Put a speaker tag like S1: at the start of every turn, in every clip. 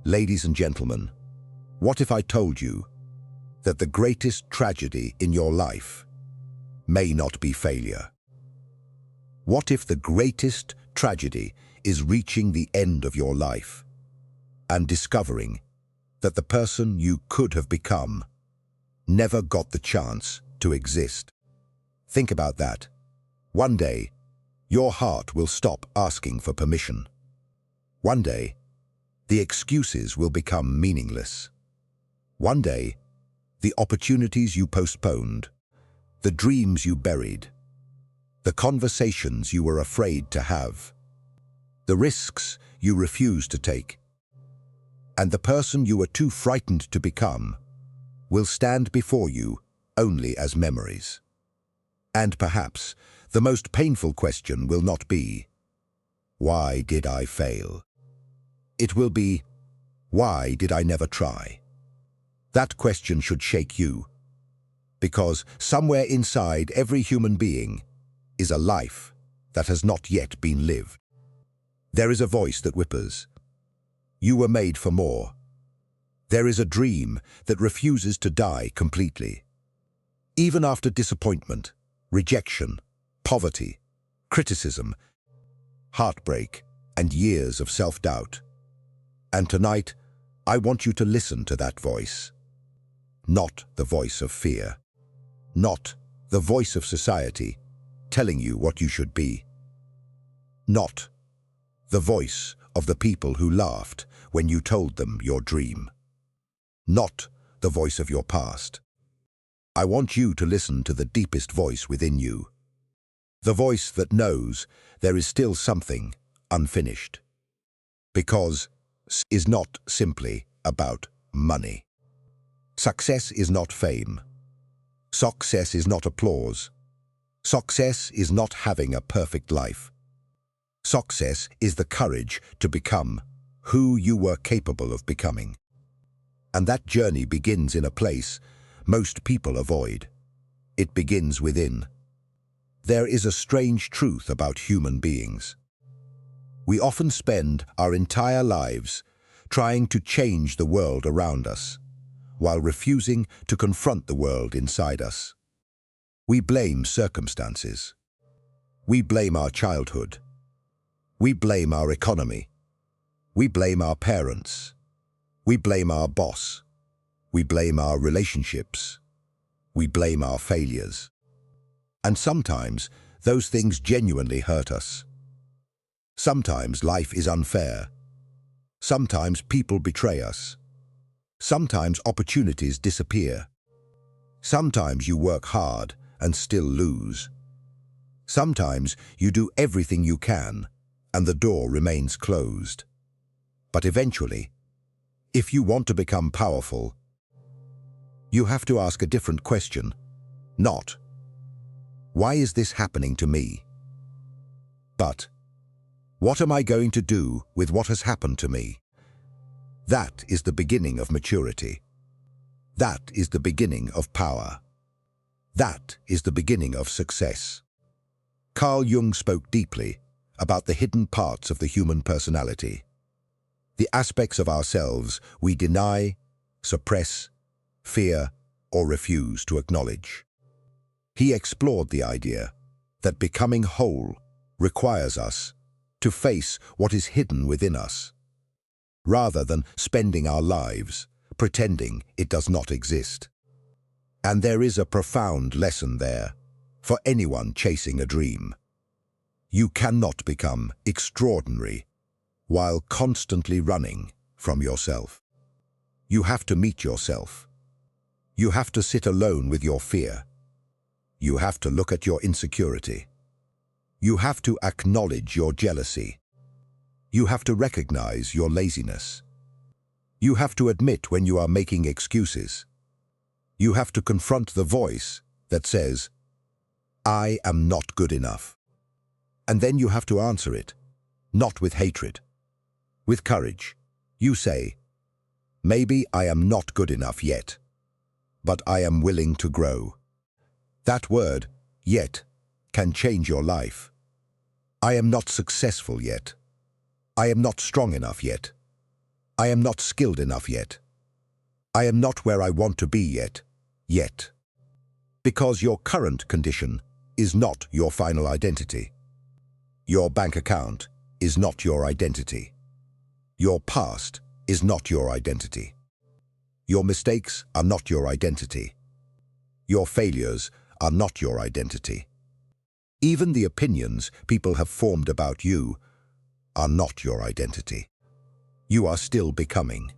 S1: Ladies and gentlemen, what if I told you that the greatest tragedy in your life may not be failure? What if the greatest tragedy is reaching the end of your life and discovering that the person you could have become never got the chance to exist? Think about that. One day, your heart will stop asking for permission. One day, the excuses will become meaningless. One day, the opportunities you postponed, the dreams you buried, the conversations you were afraid to have, the risks you refused to take, and the person you were too frightened to become will stand before you only as memories. And perhaps the most painful question will not be, "Why did I fail?" It will be, "Why did I never try?" That question should shake you, because somewhere inside every human being is a life that has not yet been lived. There is a voice that whispers, "You were made for more." There is a dream that refuses to die completely. Even after disappointment, rejection, poverty, criticism, heartbreak, and years of self-doubt. And tonight, I want you to listen to that voice. Not the voice of fear. Not the voice of society telling you what you should be. Not the voice of the people who laughed when you told them your dream. Not the voice of your past. I want you to listen to the deepest voice within you. The voice that knows there is still something unfinished. Because is not simply about money. Success is not fame. Success is not applause. Success is not having a perfect life. Success is the courage to become who you were capable of becoming. And that journey begins in a place most people avoid. It begins within. There is a strange truth about human beings. We often spend our entire lives trying to change the world around us, while refusing to confront the world inside us. We blame circumstances. We blame our childhood. We blame our economy. We blame our parents. We blame our boss. We blame our relationships. We blame our failures. And sometimes those things genuinely hurt us. Sometimes life is unfair. Sometimes people betray us. Sometimes opportunities disappear. Sometimes you work hard and still lose. Sometimes you do everything you can and the door remains closed. But eventually, if you want to become powerful, you have to ask a different question. Not, "Why is this happening to me?" But, "What am I going to do with what has happened to me?" That is the beginning of maturity. That is the beginning of power. That is the beginning of success. Carl Jung spoke deeply about the hidden parts of the human personality, the aspects of ourselves we deny, suppress, fear, or refuse to acknowledge. He explored the idea that becoming whole requires us to face what is hidden within us, rather than spending our lives pretending it does not exist. And there is a profound lesson there for anyone chasing a dream. You cannot become extraordinary while constantly running from yourself. You have to meet yourself. You have to sit alone with your fear. You have to look at your insecurity. You have to acknowledge your jealousy. You have to recognize your laziness. You have to admit when you are making excuses. You have to confront the voice that says, "I am not good enough." And then you have to answer it, not with hatred, with courage. You say, "Maybe I am not good enough yet, but I am willing to grow." That word, "yet," can change your life. I am not successful yet. I am not strong enough yet. I am not skilled enough yet. I am not where I want to be yet. Because your current condition is not your final identity. Your bank account is not your identity. Your past is not your identity. Your mistakes are not your identity. Your failures are not your identity. Even the opinions people have formed about you are not your identity. You are still becoming.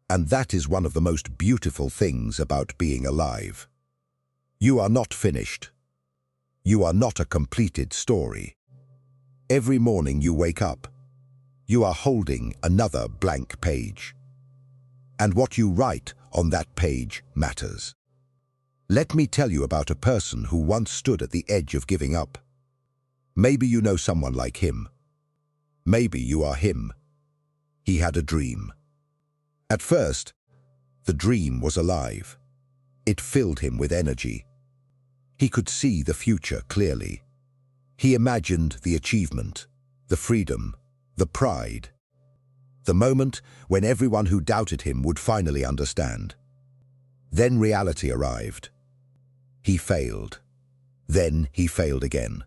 S1: And that is one of the most beautiful things about being alive. You are not finished. You are not a completed story. Every morning you wake up, you are holding another blank page. And what you write on that page matters. Let me tell you about a person who once stood at the edge of giving up. Maybe you know someone like him. Maybe you are him. He had a dream. At first, the dream was alive. It filled him with energy. He could see the future clearly. He imagined the achievement, the freedom, the pride. The moment when everyone who doubted him would finally understand. Then reality arrived. He failed. Then he failed again.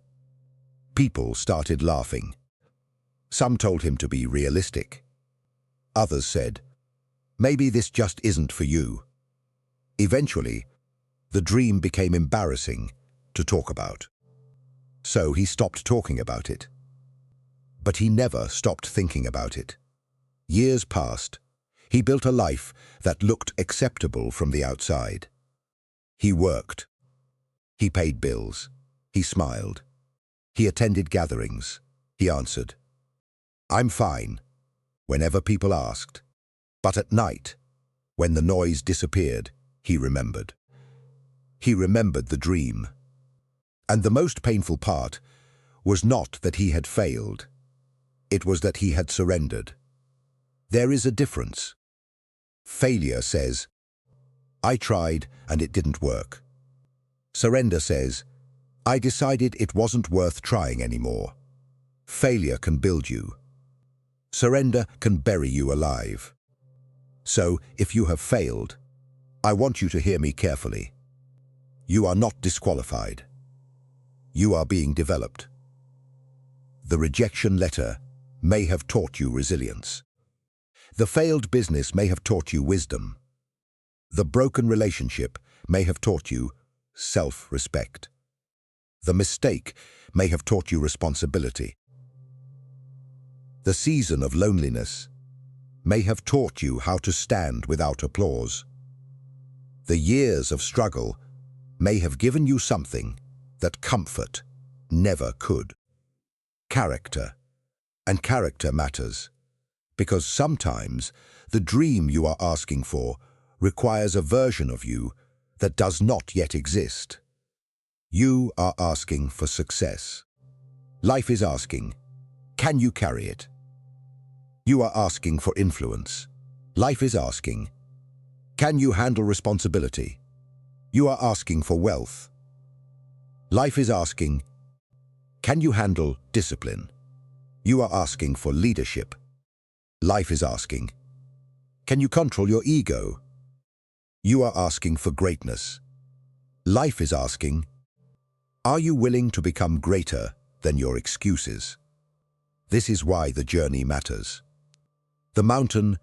S1: People started laughing. Some told him to be realistic. Others said, "Maybe this just isn't for you." Eventually, the dream became embarrassing to talk about. So he stopped talking about it. But he never stopped thinking about it. Years passed. He built a life that looked acceptable from the outside. He worked. He paid bills. He smiled. He attended gatherings. He answered, "I'm fine," whenever people asked. But at night, when the noise disappeared, he remembered. He remembered the dream. And the most painful part was not that he had failed. It was that he had surrendered. There is a difference. Failure says, "I tried and it didn't work." Surrender says, "I decided it wasn't worth trying anymore." Failure can build you. Surrender can bury you alive. So, if you have failed, I want you to hear me carefully. You are not disqualified. You are being developed. The rejection letter may have taught you resilience. The failed business may have taught you wisdom. The broken relationship may have taught you self-respect. The mistake may have taught you responsibility. The season of loneliness may have taught you how to stand without applause. The years of struggle may have given you something that comfort never could. Character. And character matters, because sometimes the dream you are asking for requires a version of you that does not yet exist. You are asking for success. Life is asking, can you carry it? You are asking for influence. Life is asking, can you handle responsibility? You are asking for wealth. Life is asking, can you handle discipline? You are asking for leadership. Life is asking, can you control your ego? You are asking for greatness. Life is asking, are you willing to become greater than your excuses? This is why the journey matters. The mountain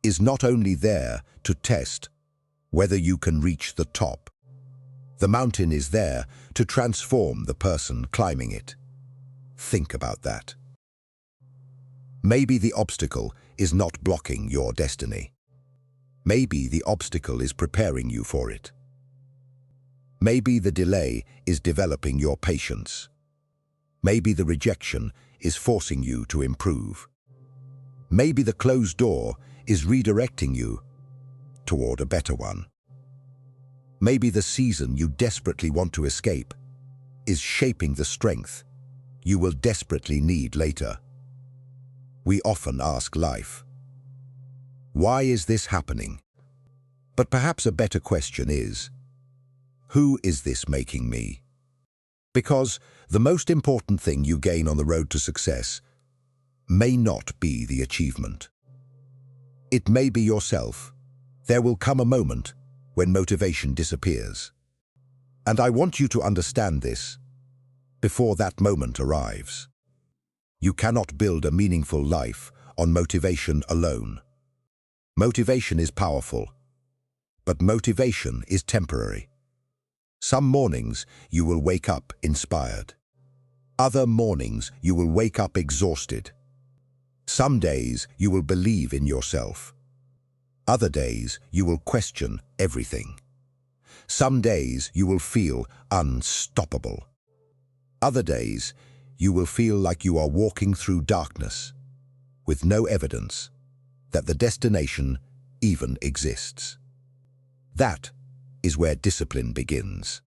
S1: is not only there to test whether you can reach the top. The mountain is there to transform the person climbing it. Think about that. Maybe the obstacle is not blocking your destiny. Maybe the obstacle is preparing you for it. Maybe the delay is developing your patience. Maybe the rejection is forcing you to improve. Maybe the closed door is redirecting you toward a better one. Maybe the season you desperately want to escape is shaping the strength you will desperately need later. We often ask life, why is this happening? But perhaps a better question is, who is this making me? Because the most important thing you gain on the road to success may not be the achievement. It may be yourself. There will come a moment when motivation disappears. And I want you to understand this before that moment arrives. You cannot build a meaningful life on motivation alone. Motivation is powerful, but motivation is temporary. Some mornings you will wake up inspired. Other mornings you will wake up exhausted. Some days you will believe in yourself. Other days you will question everything. Some days you will feel unstoppable. Other days you will feel like you are walking through darkness with no evidence that the destination even exists. That is where discipline begins.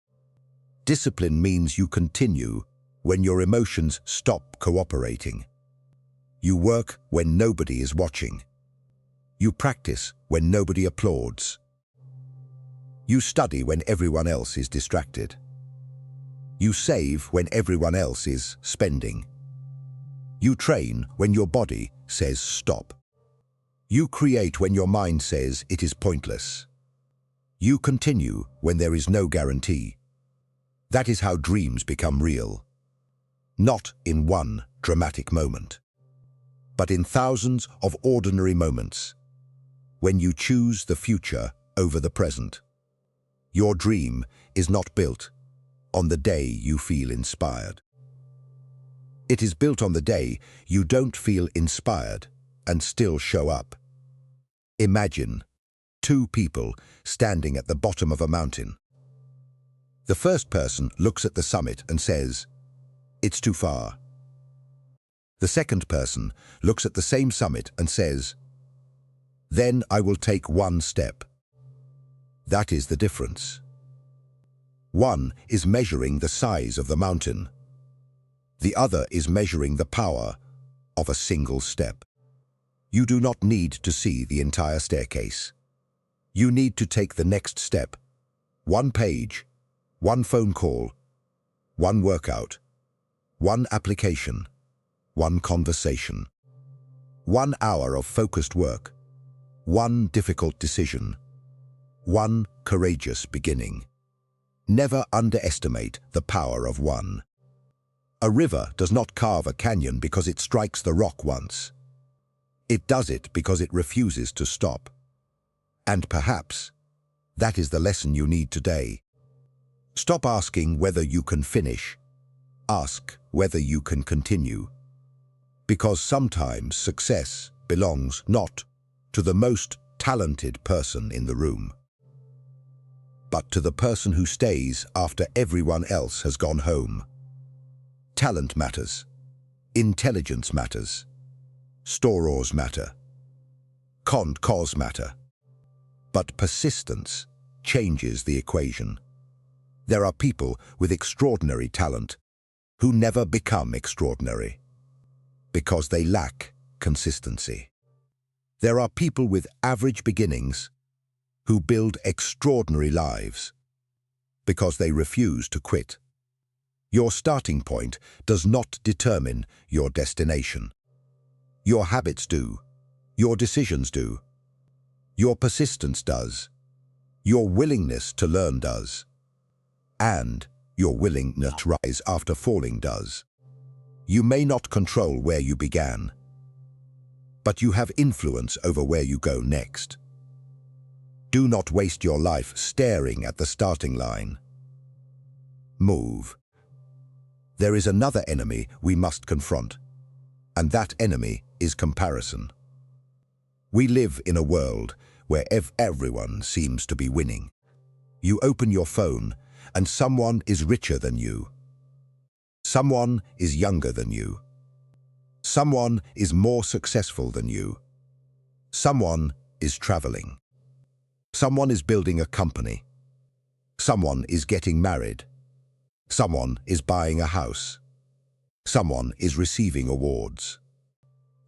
S1: Discipline means you continue when your emotions stop cooperating. You work when nobody is watching. You practice when nobody applauds. You study when everyone else is distracted. You save when everyone else is spending. You train when your body says stop. You create when your mind says it is pointless. You continue when there is no guarantee. That is how dreams become real. Not in one dramatic moment, but in thousands of ordinary moments, when you choose the future over the present. Your dream is not built on the day you feel inspired. It is built on the day you don't feel inspired and still show up. Imagine two people standing at the bottom of a mountain. The first person looks at the summit and says, "It's too far." The second person looks at the same summit and says, "Then I will take one step." That is the difference. One is measuring the size of the mountain. The other is measuring the power of a single step. You do not need to see the entire staircase. You need to take the next step. One page, one phone call, one workout, one application, one conversation, 1 hour of focused work, one difficult decision, one courageous beginning. Never underestimate the power of one. A river does not carve a canyon because it strikes the rock once. It does it because it refuses to stop. And perhaps that is the lesson you need today. Stop asking whether you can finish. Ask whether you can continue. Because sometimes success belongs not to the most talented person in the room, but to the person who stays after everyone else has gone home. Talent matters. Intelligence matters. Stores matter. Cause matter. But persistence changes the equation. There are people with extraordinary talent who never become extraordinary because they lack consistency. There are people with average beginnings who build extraordinary lives because they refuse to quit. Your starting point does not determine your destination. Your habits do. Your decisions do. Your persistence does. Your willingness to learn does. And your willingness to rise after falling does. You may not control where you began, but you have influence over where you go next. Do not waste your life staring at the starting line. Move. There is another enemy we must confront, and that enemy is comparison. We live in a world where everyone seems to be winning. You open your phone and someone is richer than you. Someone is younger than you. Someone is more successful than you. Someone is traveling. Someone is building a company. Someone is getting married. Someone is buying a house. Someone is receiving awards.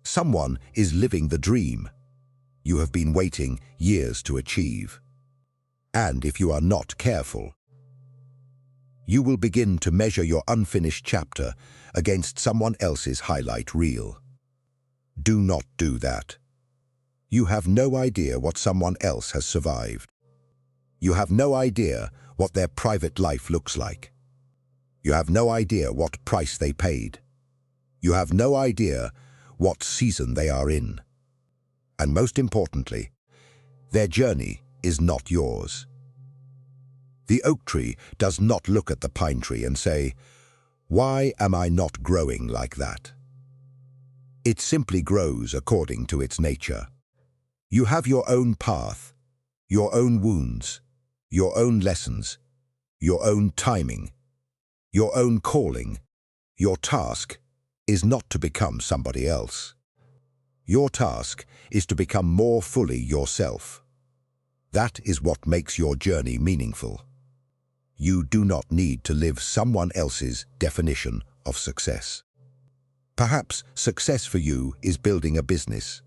S1: Someone is living the dream you have been waiting years to achieve. And if you are not careful, you will begin to measure your unfinished chapter against someone else's highlight reel. Do not do that. You have no idea what someone else has survived. You have no idea what their private life looks like. You have no idea what price they paid. You have no idea what season they are in. And most importantly, their journey is not yours. The oak tree does not look at the pine tree and say, "Why am I not growing like that?" It simply grows according to its nature. You have your own path, your own wounds, your own lessons, your own timing, your own calling. Your task is not to become somebody else. Your task is to become more fully yourself. That is what makes your journey meaningful. You do not need to live someone else's definition of success. Perhaps success for you is building a business.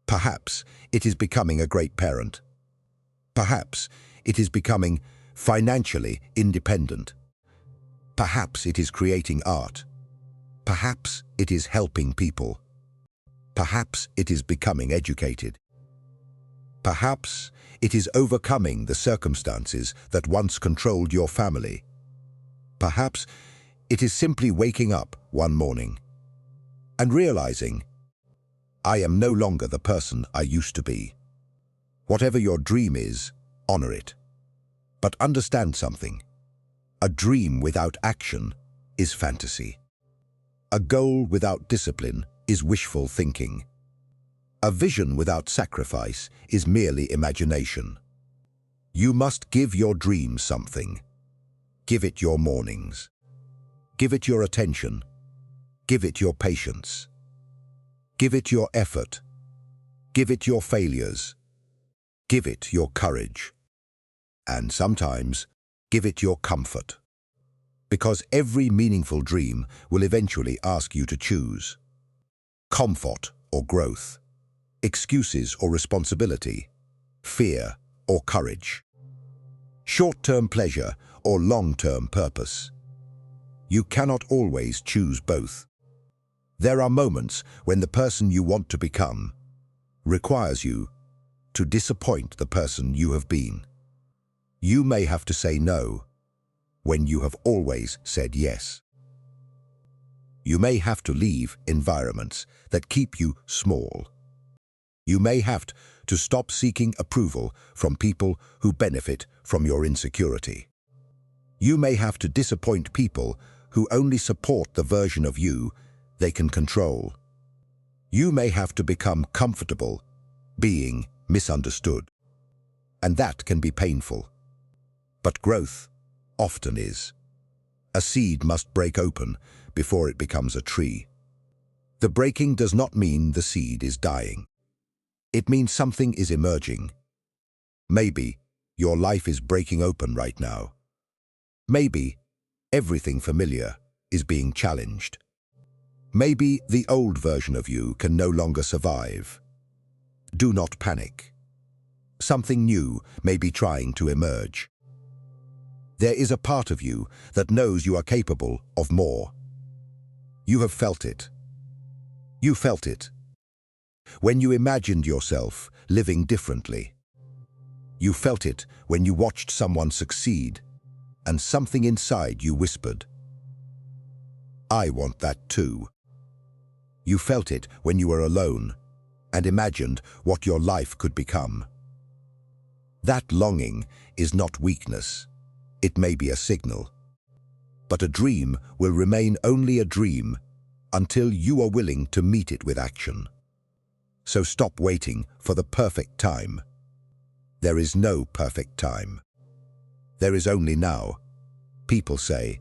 S1: Perhaps it is becoming a great parent. Perhaps it is becoming financially independent. Perhaps it is creating art. Perhaps it is helping people. Perhaps it is becoming educated. Perhaps it is overcoming the circumstances that once controlled your family. Perhaps it is simply waking up one morning and realizing, "I am no longer the person I used to be." Whatever your dream is, honor it. But understand something. A dream without action is fantasy. A goal without discipline is wishful thinking. A vision without sacrifice is merely imagination. You must give your dream something. Give it your mornings. Give it your attention. Give it your patience. Give it your effort. Give it your failures. Give it your courage. And sometimes, give it your comfort. Because every meaningful dream will eventually ask you to choose. Comfort or growth. Excuses or responsibility. Fear or courage. Short-term pleasure or long-term purpose. You cannot always choose both. There are moments when the person you want to become requires you to disappoint the person you have been. You may have to say no when you have always said yes. You may have to leave environments that keep you small. You may have to stop seeking approval from people who benefit from your insecurity. You may have to disappoint people who only support the version of you they can control. You may have to become comfortable being misunderstood. And that can be painful. But growth often is. A seed must break open before it becomes a tree. The breaking does not mean the seed is dying. It means something is emerging. Maybe your life is breaking open right now. Maybe everything familiar is being challenged. Maybe the old version of you can no longer survive. Do not panic. Something new may be trying to emerge. There is a part of you that knows you are capable of more. You have felt it. You felt it when you imagined yourself living differently. You felt it when you watched someone succeed, and something inside you whispered, "I want that too." You felt it when you were alone and imagined what your life could become. That longing is not weakness. It may be a signal. But a dream will remain only a dream until you are willing to meet it with action. So stop waiting for the perfect time. There is no perfect time. There is only now. People say,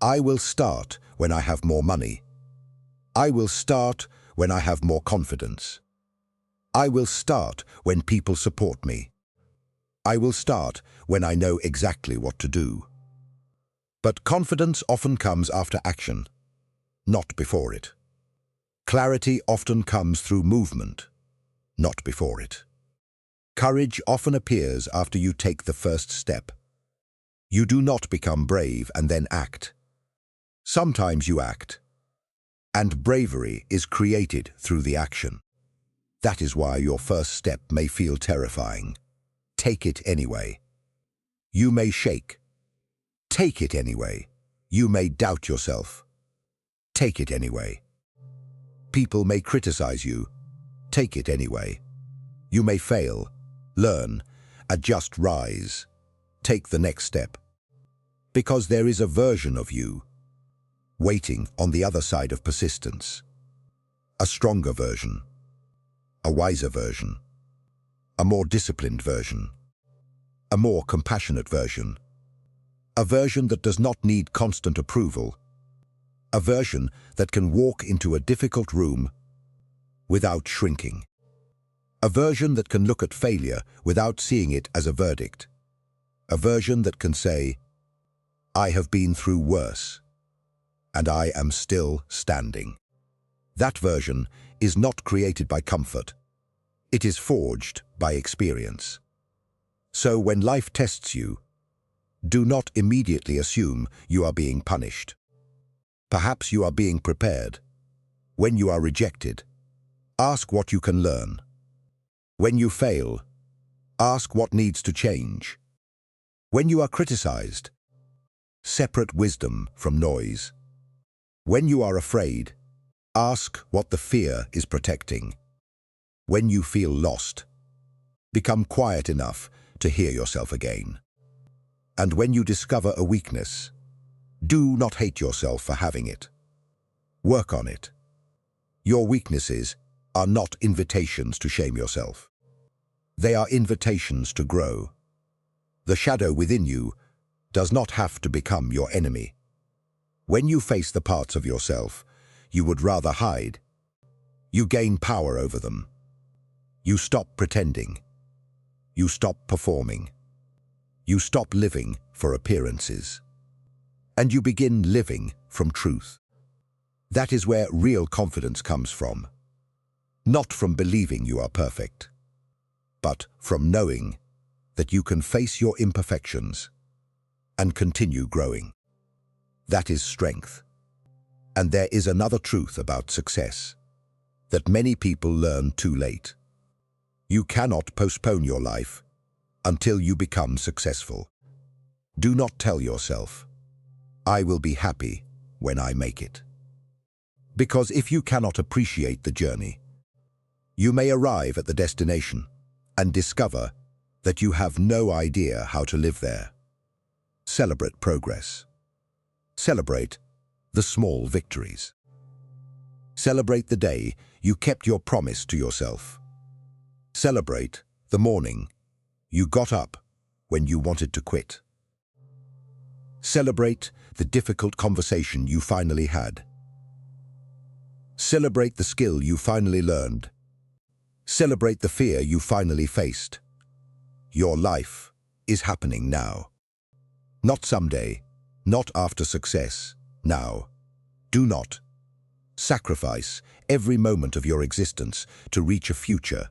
S1: "I will start when I have more money. I will start when I have more confidence. I will start when people support me. I will start when I know exactly what to do." But confidence often comes after action, not before it. Clarity often comes through movement, not before it. Courage often appears after you take the first step. You do not become brave and then act. Sometimes you act, and bravery is created through the action. That is why your first step may feel terrifying. Take it anyway. You may shake. Take it anyway. You may doubt yourself. Take it anyway. People may criticize you. Take it anyway. You may fail, learn, adjust, rise. Take the next step. Because there is a version of you waiting on the other side of persistence. A stronger version. A wiser version. A more disciplined version. A more compassionate version. A version that does not need constant approval. A version that can walk into a difficult room without shrinking. A version that can look at failure without seeing it as a verdict. A version that can say, I have been through worse, and I am still standing. That version is not created by comfort. It is forged by experience. So when life tests you, do not immediately assume you are being punished. Perhaps you are being prepared. When you are rejected, ask what you can learn. When you fail, ask what needs to change. When you are criticized, separate wisdom from noise. When you are afraid, ask what the fear is protecting. When you feel lost, become quiet enough to hear yourself again. And when you discover a weakness, do not hate yourself for having it. Work on it. Your weaknesses are not invitations to shame yourself. They are invitations to grow. The shadow within you does not have to become your enemy. When you face the parts of yourself you would rather hide, you gain power over them. You stop pretending. You stop performing. You stop living for appearances. And you begin living from truth. That is where real confidence comes from. Not from believing you are perfect, but from knowing that you can face your imperfections and continue growing. That is strength. And there is another truth about success that many people learn too late. You cannot postpone your life until you become successful. Do not tell yourself, I will be happy when I make it. Because if you cannot appreciate the journey, you may arrive at the destination and discover that you have no idea how to live there. Celebrate progress. Celebrate the small victories. Celebrate the day you kept your promise to yourself. Celebrate the morning you got up when you wanted to quit. Celebrate the difficult conversation you finally had. Celebrate the skill you finally learned. Celebrate the fear you finally faced. Your life is happening now. Not someday, not after success, now. Do not sacrifice every moment of your existence to reach a future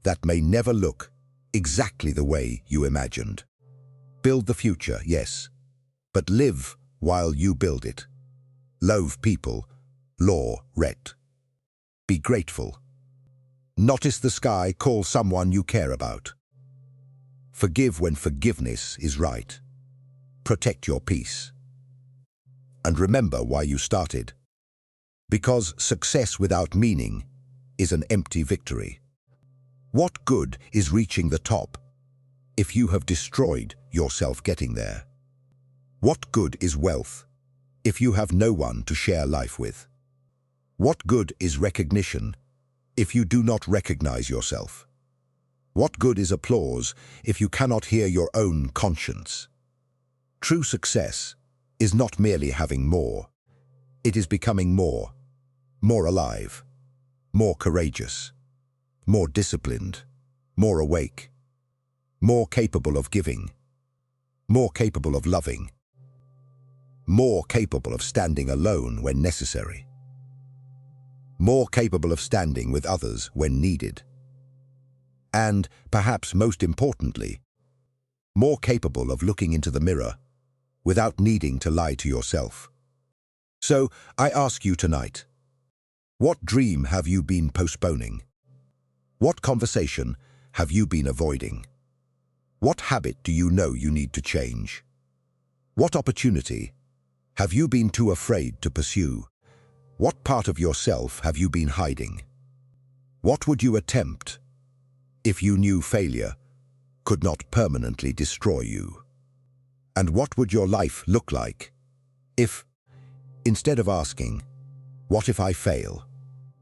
S1: that may never look exactly the way you imagined. Build the future, yes, but live while you build it. Love people, law, ret. Be grateful. Notice the sky, call someone you care about. Forgive when forgiveness is right. Protect your peace. And remember why you started. Because success without meaning is an empty victory. What good is reaching the top if you have destroyed yourself getting there? What good is wealth if you have no one to share life with? What good is recognition if you do not recognize yourself? What good is applause if you cannot hear your own conscience? True success is not merely having more. It is becoming more alive, more courageous, more disciplined, more awake, more capable of giving, more capable of loving, more capable of standing alone when necessary, more capable of standing with others when needed, and, perhaps most importantly, more capable of looking into the mirror without needing to lie to yourself. So, I ask you tonight, what dream have you been postponing? What conversation have you been avoiding? What habit do you know you need to change? What opportunity have you been too afraid to pursue? What part of yourself have you been hiding? What would you attempt if you knew failure could not permanently destroy you? And what would your life look like if, instead of asking, "What if I fail?"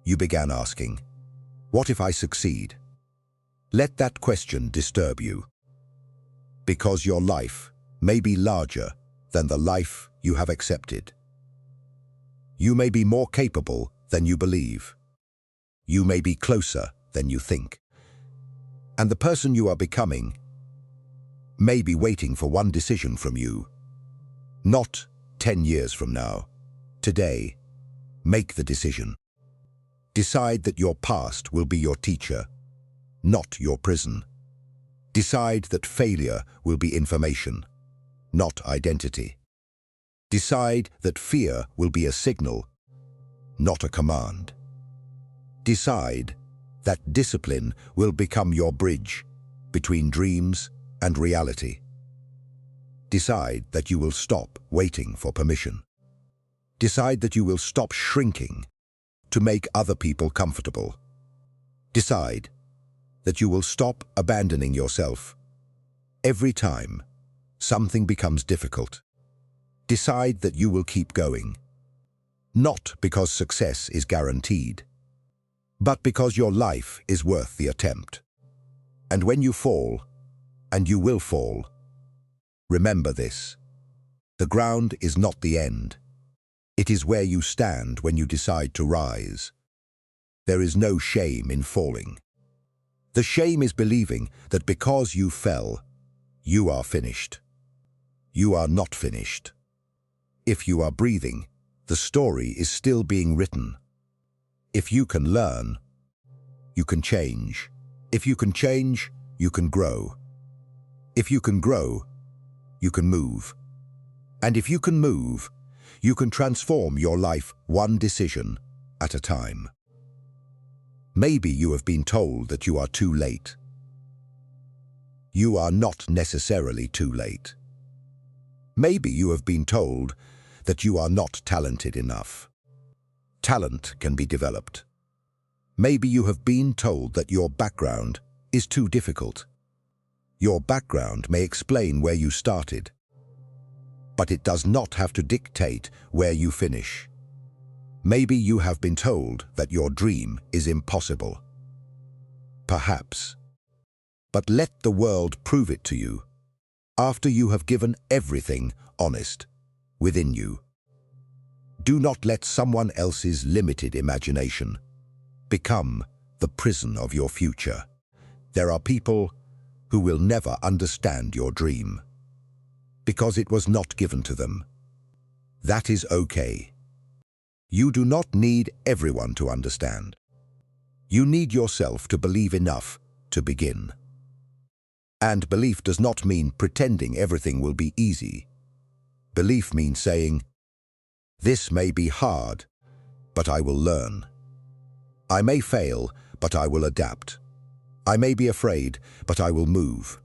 S1: you began asking, "What if I succeed?" Let that question disturb you, because your life may be larger than the life you have accepted. You may be more capable than you believe. You may be closer than you think. And the person you are becoming may be waiting for one decision from you. Not 10 years from now. Today, make the decision. Decide that your past will be your teacher, not your prison. Decide that failure will be information, not identity. Decide that fear will be a signal, not a command. Decide that discipline will become your bridge between dreams and reality. Decide that you will stop waiting for permission. Decide that you will stop shrinking to make other people comfortable. Decide that you will stop abandoning yourself every time something becomes difficult. Decide that you will keep going, not because success is guaranteed, but because your life is worth the attempt. And when you fall, and you will fall, remember this: the ground is not the end. It is where you stand when you decide to rise. There is no shame in falling. The shame is believing that because you fell, you are finished. You are not finished. If you are breathing, the story is still being written. If you can learn, you can change. If you can change, you can grow. If you can grow, you can move. And if you can move, you can transform your life one decision at a time. Maybe you have been told that you are too late. You are not necessarily too late. Maybe you have been told that you are not talented enough. Talent can be developed. Maybe you have been told that your background is too difficult. Your background may explain where you started, but it does not have to dictate where you finish. Maybe you have been told that your dream is impossible. Perhaps. But let the world prove it to you after you have given everything honest within you. Do not let someone else's limited imagination become the prison of your future. There are people who will never understand your dream because it was not given to them. That is okay. You do not need everyone to understand. You need yourself to believe enough to begin. And belief does not mean pretending everything will be easy. Belief means saying, "This may be hard, but I will learn. I may fail, but I will adapt. I may be afraid, but I will move.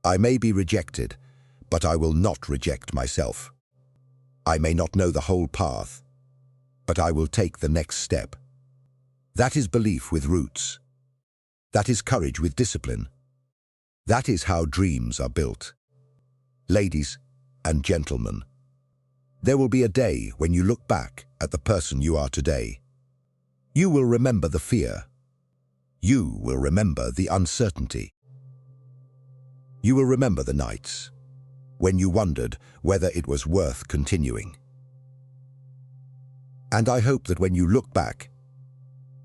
S1: I may be rejected, but I will not reject myself. I may not know the whole path, but I will take the next step." That is belief with roots. That is courage with discipline. That is how dreams are built. Ladies and gentlemen, there will be a day when you look back at the person you are today. You will remember the fear. You will remember the uncertainty. You will remember the nights when you wondered whether it was worth continuing. And I hope that when you look back,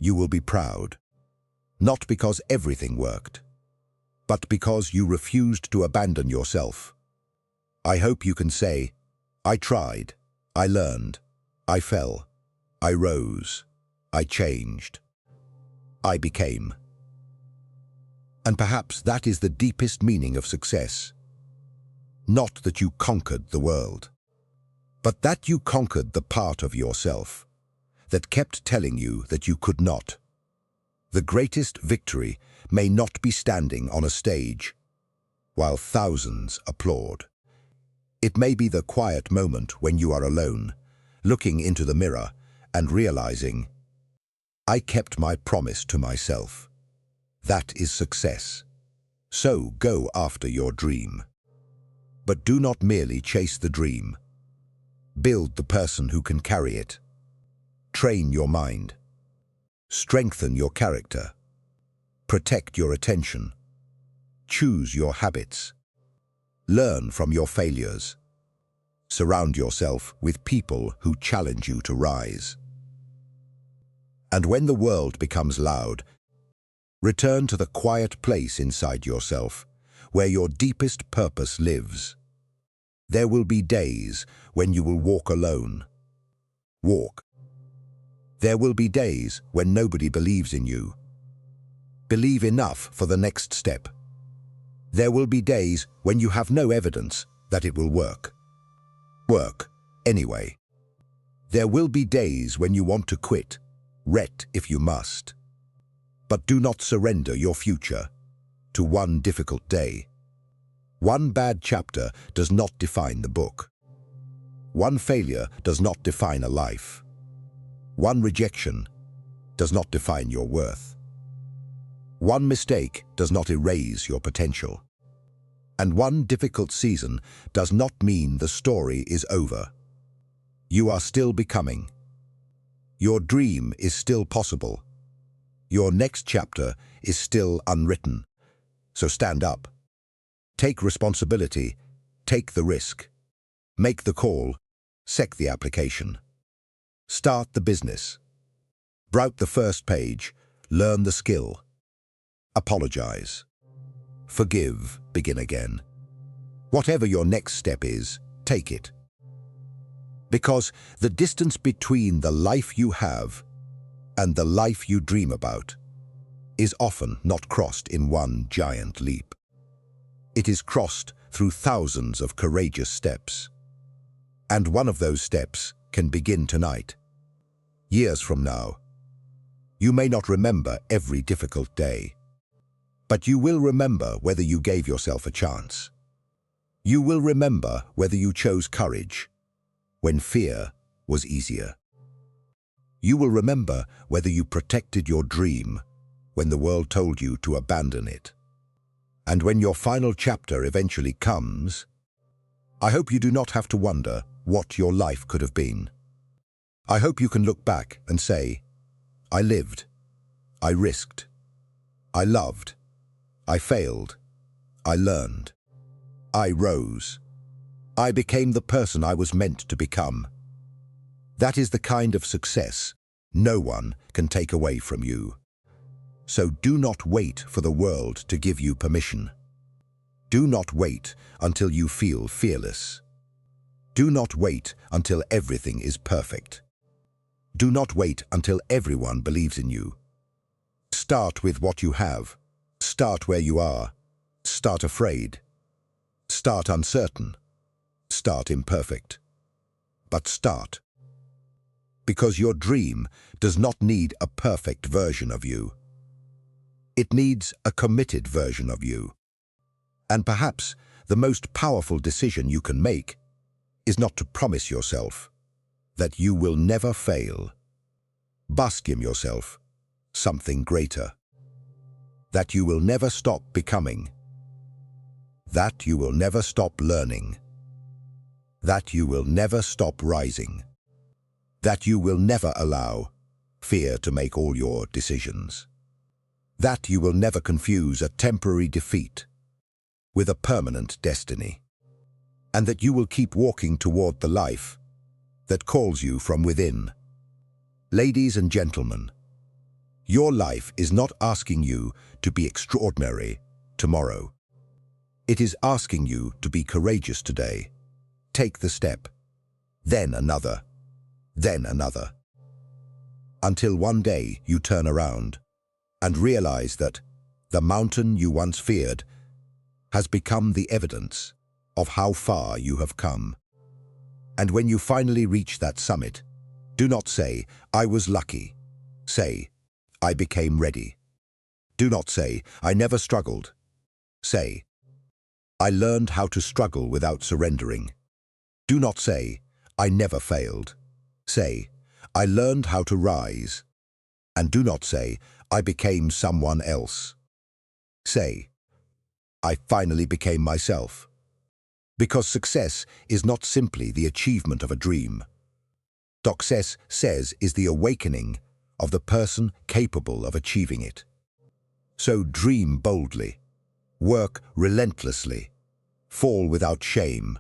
S1: you will be proud, not because everything worked, but because you refused to abandon yourself. I hope you can say, "I tried, I learned, I fell, I rose, I changed, I became." And perhaps that is the deepest meaning of success. Not that you conquered the world, but that you conquered the part of yourself that kept telling you that you could not. The greatest victory may not be standing on a stage while thousands applaud. It may be the quiet moment when you are alone, looking into the mirror and realizing, I kept my promise to myself. That is success. So go after your dream. But do not merely chase the dream. Build the person who can carry it. Train your mind. Strengthen your character. Protect your attention. Choose your habits. Learn from your failures. Surround yourself with people who challenge you to rise. And when the world becomes loud, return to the quiet place inside yourself, where your deepest purpose lives. There will be days when you will walk alone. Walk. There will be days when nobody believes in you. Believe enough for the next step. There will be days when you have no evidence that it will work. Work anyway. There will be days when you want to quit, retreat if you must. But do not surrender your future to one difficult day. One bad chapter does not define the book. One failure does not define a life. One rejection does not define your worth. One mistake does not erase your potential. And one difficult season does not mean the story is over. You are still becoming. Your dream is still possible. Your next chapter is still unwritten. So stand up. Take responsibility. Take the risk. Make the call. Sec the application. Start the business. Write the first page. Learn the skill. Apologize. Forgive. Begin again. Whatever your next step is, take it. Because the distance between the life you have and the life you dream about is often not crossed in one giant leap. It is crossed through thousands of courageous steps. And one of those steps can begin tonight. Years from now, you may not remember every difficult day, but you will remember whether you gave yourself a chance. You will remember whether you chose courage when fear was easier. You will remember whether you protected your dream when the world told you to abandon it. And when your final chapter eventually comes, I hope you do not have to wonder what your life could have been. I hope you can look back and say, I lived, I risked, I loved, I failed, I learned, I rose, I became the person I was meant to become. That is the kind of success no one can take away from you. So do not wait for the world to give you permission. Do not wait until you feel fearless. Do not wait until everything is perfect. Do not wait until everyone believes in you. Start with what you have. Start where you are. Start afraid. Start uncertain. Start imperfect. But start. Because your dream does not need a perfect version of you. It needs a committed version of you. And perhaps the most powerful decision you can make is not to promise yourself that you will never fail. Busk in yourself something greater. That you will never stop becoming. That you will never stop learning. That you will never stop rising. That you will never allow fear to make all your decisions. That you will never confuse a temporary defeat with a permanent destiny. And that you will keep walking toward the life that calls you from within. Ladies and gentlemen, your life is not asking you to be extraordinary tomorrow. It is asking you to be courageous today. Take the step, then another, until one day you turn around and realize that the mountain you once feared has become the evidence of how far you have come. And when you finally reach that summit, do not say, I was lucky. Say, I became ready. Do not say, I never struggled. Say, I learned how to struggle without surrendering. Do not say, I never failed. Say, I learned how to rise. And do not say, I became someone else. Say, I finally became myself. Because success is not simply the achievement of a dream. Success says is the awakening of the person capable of achieving it. So dream boldly, work relentlessly, fall without shame,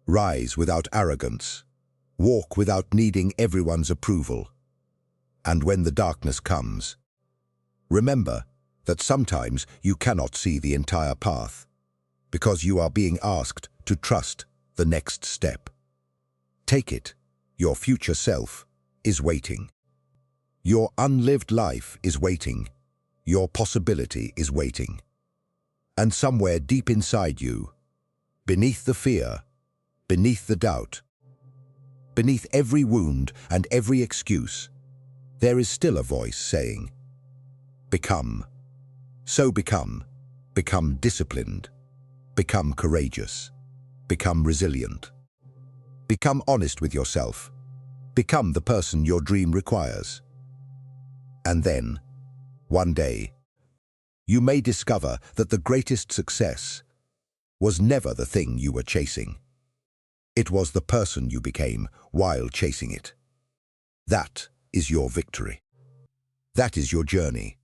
S1: rise without arrogance, walk without needing everyone's approval. And when the darkness comes, remember that sometimes you cannot see the entire path, because you are being asked to trust the next step. Take it, your future self is waiting. Your unlived life is waiting. Your possibility is waiting. And somewhere deep inside you, beneath the fear, beneath the doubt, beneath every wound and every excuse, there is still a voice saying, become. So become disciplined, become courageous, become resilient. Become honest with yourself. Become the person your dream requires. And then, one day, you may discover that the greatest success was never the thing you were chasing. It was the person you became while chasing it. That is your victory. That is your journey.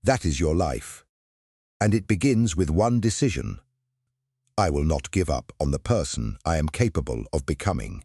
S1: That is your life. And it begins with one decision. I will not give up on the person I am capable of becoming.